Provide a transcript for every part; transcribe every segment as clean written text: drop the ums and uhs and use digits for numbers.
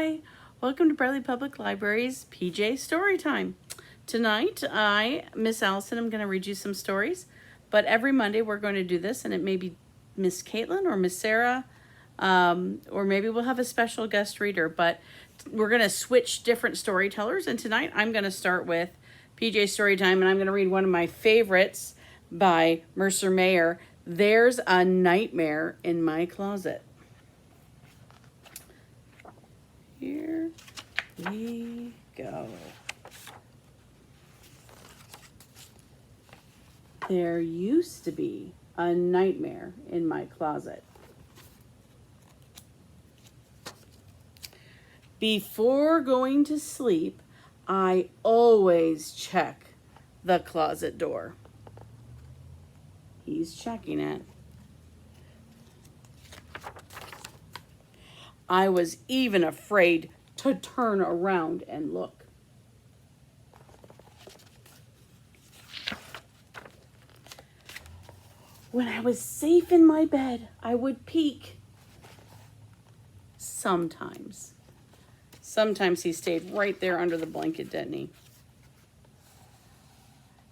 Hi, welcome to Bradley Public Library's PJ Storytime. Tonight, Miss Allison, I'm going to read you some stories, but every Monday we're going to do this, and it may be Miss Caitlin or Miss Sarah, or maybe we'll have a special guest reader, but we're going to switch different storytellers, and tonight I'm going to start with PJ Storytime, and I'm going to read one of my favorites by Mercer Mayer, There's a Nightmare in My Closet. Here we go. There used to be a nightmare in my closet. Before going to sleep, I always check the closet door. He's checking it. I was even afraid to turn around and look. When I was safe in my bed, I would peek. Sometimes. Sometimes he stayed right there under the blanket, didn't he?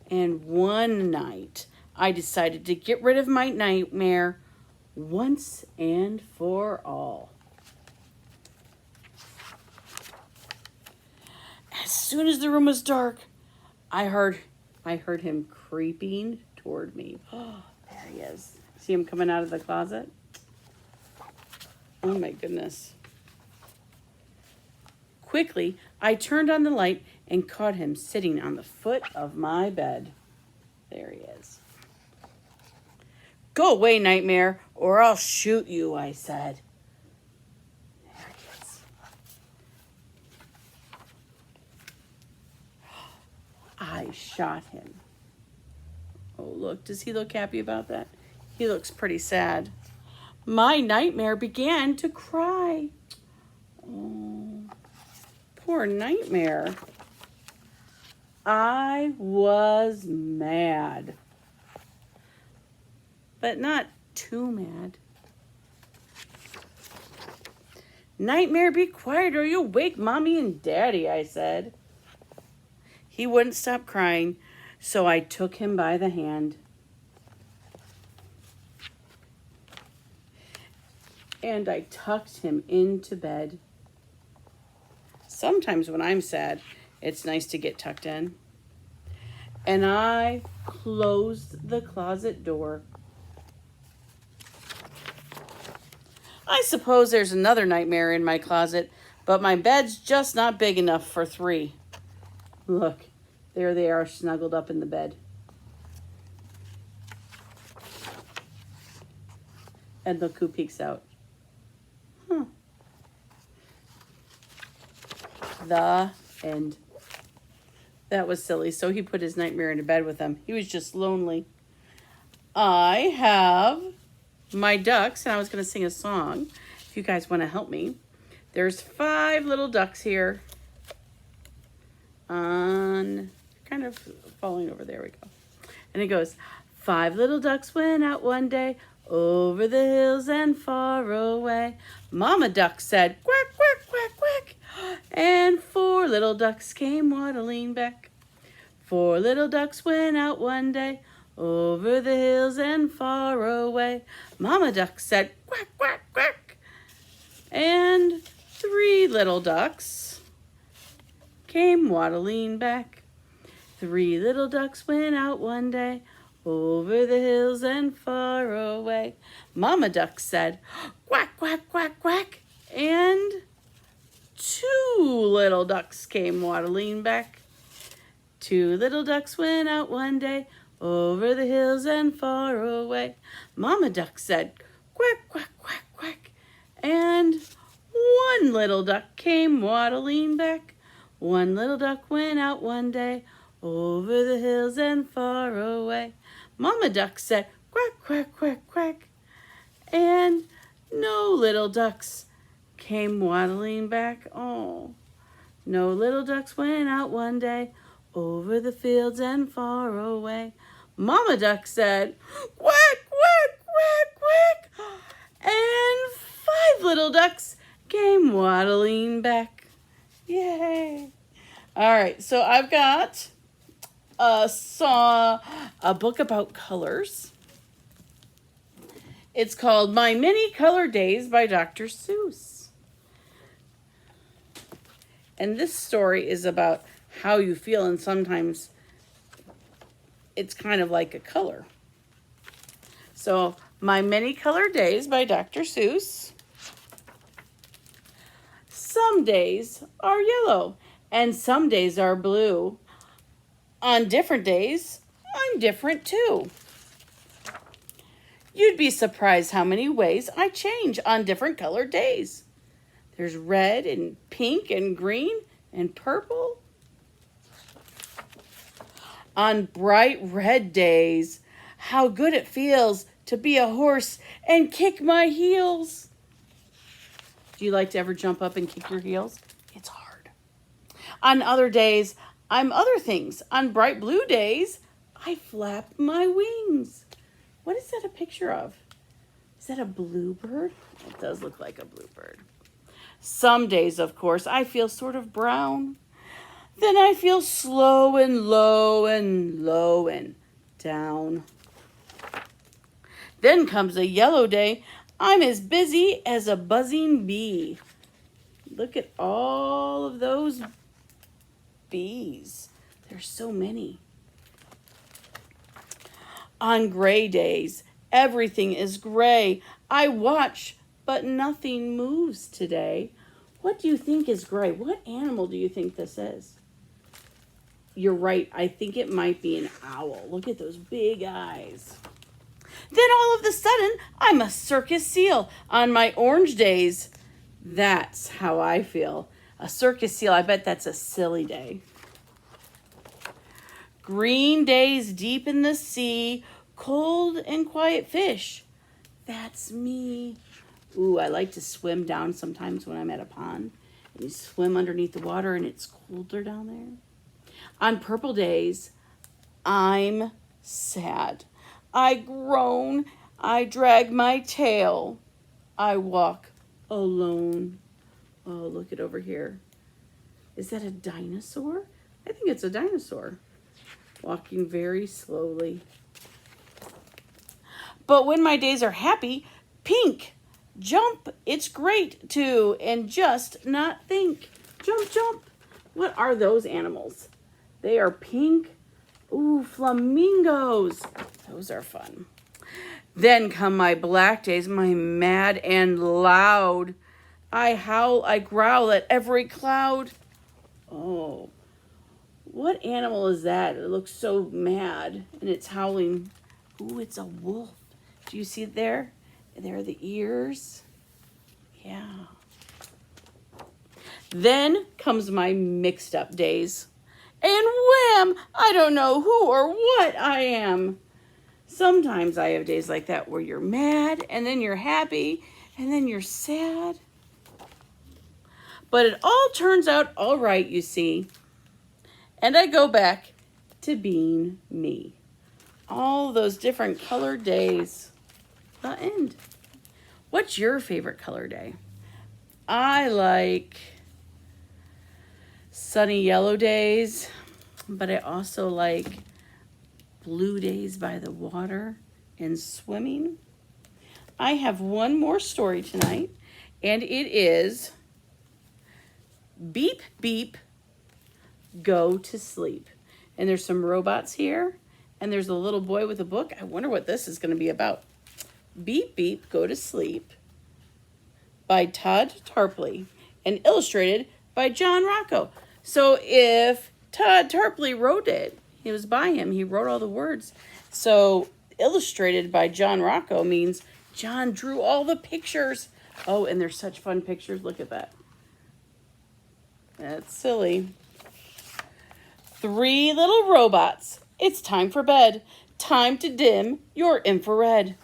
And one night, I decided to get rid of my nightmare once and for all. As soon as the room was dark, I heard him creeping toward me. Oh, there he is. See him coming out of the closet? Oh my goodness. Quickly, I turned on the light and caught him sitting on the foot of my bed. There he is. Go away, nightmare, or I'll shoot you, I said. There he is. I shot him. Oh, look, does he look happy about that? He looks pretty sad. My nightmare began to cry. Oh, poor nightmare. I was mad. But not too mad. Nightmare, be quiet or you'll wake Mommy and Daddy, I said. He wouldn't stop crying, so I took him by the hand. And I tucked him into bed. Sometimes when I'm sad, it's nice to get tucked in. And I closed the closet door. I suppose there's another nightmare in my closet, but my bed's just not big enough for 3. Look, there they are snuggled up in the bed. And look who peeks out. The end. That was silly. So he put his nightmare into bed with them. He was just lonely. I have my ducks, and I was going to sing a song. If you guys want to help me. There's 5 little ducks here. Kind of falling over. There we go. And it goes, 5 little ducks went out one day over the hills and far away. Mama duck said, quack, quack, quack, quack. And 4 little ducks came waddling back. 4 little ducks went out one day over the hills and far away. Mama duck said, quack, quack, quack. And 3 little ducks came waddling back. 3 little ducks went out one day over the hills and far away. Mama duck said, quack, quack, quack, quack. And 2 little ducks came waddling back. 2 little ducks went out one day over the hills and far away. Mama duck said, quack, quack, quack, quack. And 1 little duck came waddling back. 1 little duck went out one day over the hills and far away. Mama duck said, quack, quack, quack, quack. And no little ducks came waddling back. Oh, no little ducks went out one day over the fields and far away. Mama duck said, quack, quack, quack, quack. And 5 little ducks came waddling back. Yay. All right, so I've got a book about colors. It's called My Many Color Days by Dr. Seuss. And this story is about how you feel, and sometimes it's kind of like a color. So, My Many Color Days by Dr. Seuss. Some days are yellow, and some days are blue. On different days, I'm different too. You'd be surprised how many ways I change on different colored days. There's red and pink and green and purple. On bright red days, how good it feels to be a horse and kick my heels. Do you like to ever jump up and kick your heels? It's hard. On other days, I'm other things. On bright blue days, I flap my wings. What is that a picture of? Is that a bluebird? It does look like a bluebird. Some days, of course, I feel sort of brown. Then I feel slow and low and low and down. Then comes a yellow day. I'm as busy as a buzzing bee. Look at all of those bees. There's so many. On gray days, everything is gray. I watch, but nothing moves today. What do you think is gray? What animal do you think this is? You're right. I think it might be an owl. Look at those big eyes. Then all of a sudden, I'm a circus seal on my orange days. That's how I feel. A circus seal, I bet that's a silly day. Green days deep in the sea, cold and quiet fish. That's me. Ooh, I like to swim down sometimes when I'm at a pond. And you swim underneath the water and it's colder down there. On purple days, I'm sad. I groan. I drag my tail. I walk alone. Oh, look at over here. Is that a dinosaur? I think it's a dinosaur. Walking very slowly. But when my days are happy, pink. Jump. It's great to and just not think. Jump, jump. What are those animals? They are pink. Ooh, flamingos. Those are fun. Then come my black days, my mad and loud. I howl, I growl at every cloud. Oh, what animal is that? It looks so mad and it's howling. Ooh, it's a wolf. Do you see it there? There are the ears. Yeah. Then comes my mixed up days. And wham! I don't know who or what I am. Sometimes I have days like that where you're mad, and then you're happy, and then you're sad. But it all turns out all right, you see. And I go back to being me. All those different colored days. The end. What's your favorite color day? I like sunny yellow days, but I also like blue days by the water and swimming. I have one more story tonight, and it is Beep, Beep, Go to Sleep. And there's some robots here, and there's a little boy with a book. I wonder what this is going to be about. Beep, Beep, Go to Sleep by Todd Tarpley and illustrated by John Rocco. So if Todd Tarpley wrote it, it was by him. He wrote all the words. So illustrated by John Rocco means John drew all the pictures. Oh, and they're such fun pictures. Look at that. That's silly. 3 little robots. It's time for bed. Time to dim your infrared.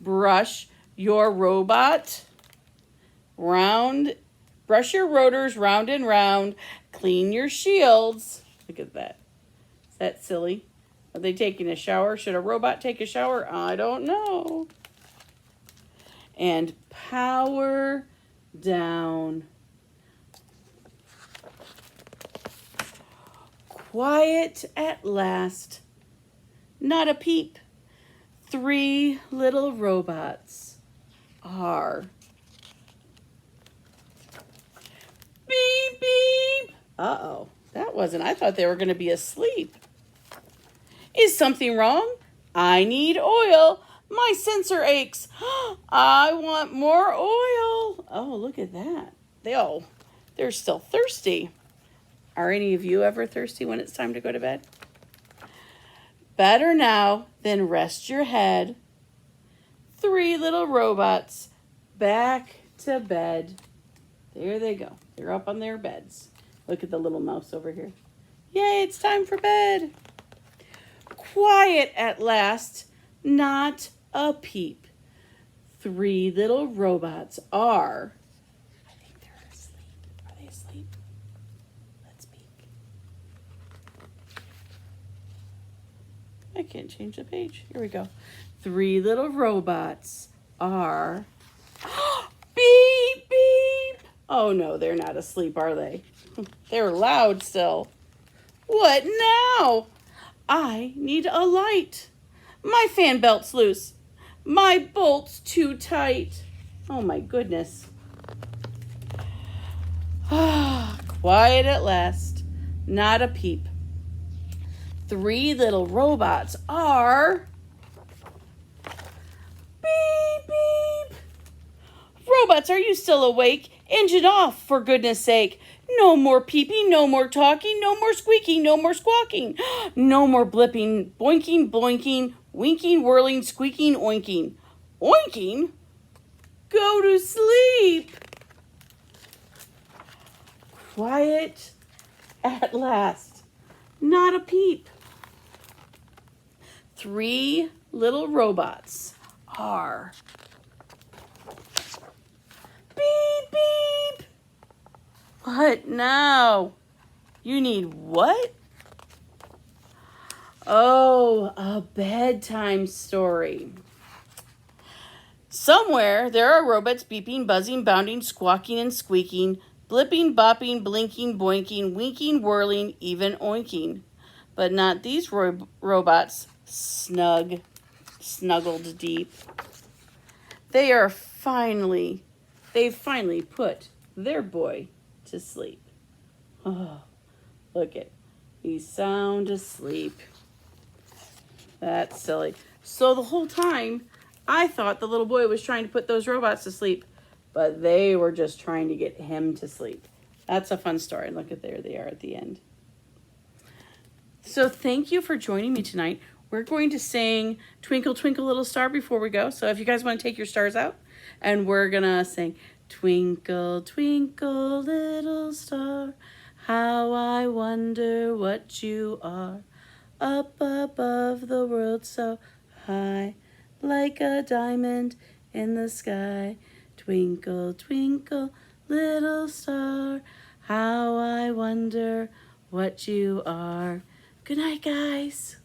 Brush your robot round. Brush your rotors round and round. Clean your shields. Look at that. Is that silly? Are they taking a shower? Should a robot take a shower? I don't know. and power down. Quiet at last, not a peep. 3 little robots are. Beep, beep. Uh-oh, that wasn't, I thought they were going to be asleep. Is something wrong? I need oil. My sensor aches. I want more oil. Oh, look at that. They're still thirsty. Are any of you ever thirsty when it's time to go to bed? Better now than rest your head. 3 little robots back to bed. There they go. They're up on their beds. Look at the little mouse over here. Yay, it's time for bed. Quiet at last, not a peep. 3 little robots are. I think they're asleep. Are they asleep? Let's peek. I can't change the page. Here we go. 3 little robots are. Beep, beep. Oh no, they're not asleep, are they? They're loud still. What now? I need a light. My fan belt's loose. My bolt's too tight. Oh my goodness. Quiet at last. Not a peep. 3 little robots are. Beep, beep. Robots, are you still awake? Engine off, for goodness sake. No more peeping, no more talking, no more squeaking, no more squawking. No more blipping, boinking, boinking, winking, whirling, squeaking, oinking. Oinking? Go to sleep. Quiet at last. Not a peep. 3 little robots are. Beep, beep. What now? You need what? Oh, a bedtime story. Somewhere there are robots beeping, buzzing, bounding, squawking, and squeaking, blipping, bopping, blinking, boinking, winking, whirling, even oinking. But not these robots, snuggled deep. They've finally put their boy to sleep. Oh, look it. He's sound asleep. That's silly. So the whole time, I thought the little boy was trying to put those robots to sleep, but they were just trying to get him to sleep. That's a fun story. Look at there they are at the end. So thank you for joining me tonight. We're going to sing Twinkle, Twinkle, Little Star before we go. So if you guys want to take your stars out, and we're going to sing Twinkle, twinkle, little star, how I wonder what you are, up above the world so high, like a diamond in the sky. Twinkle, twinkle, little star, how I wonder what you are. Good night, guys.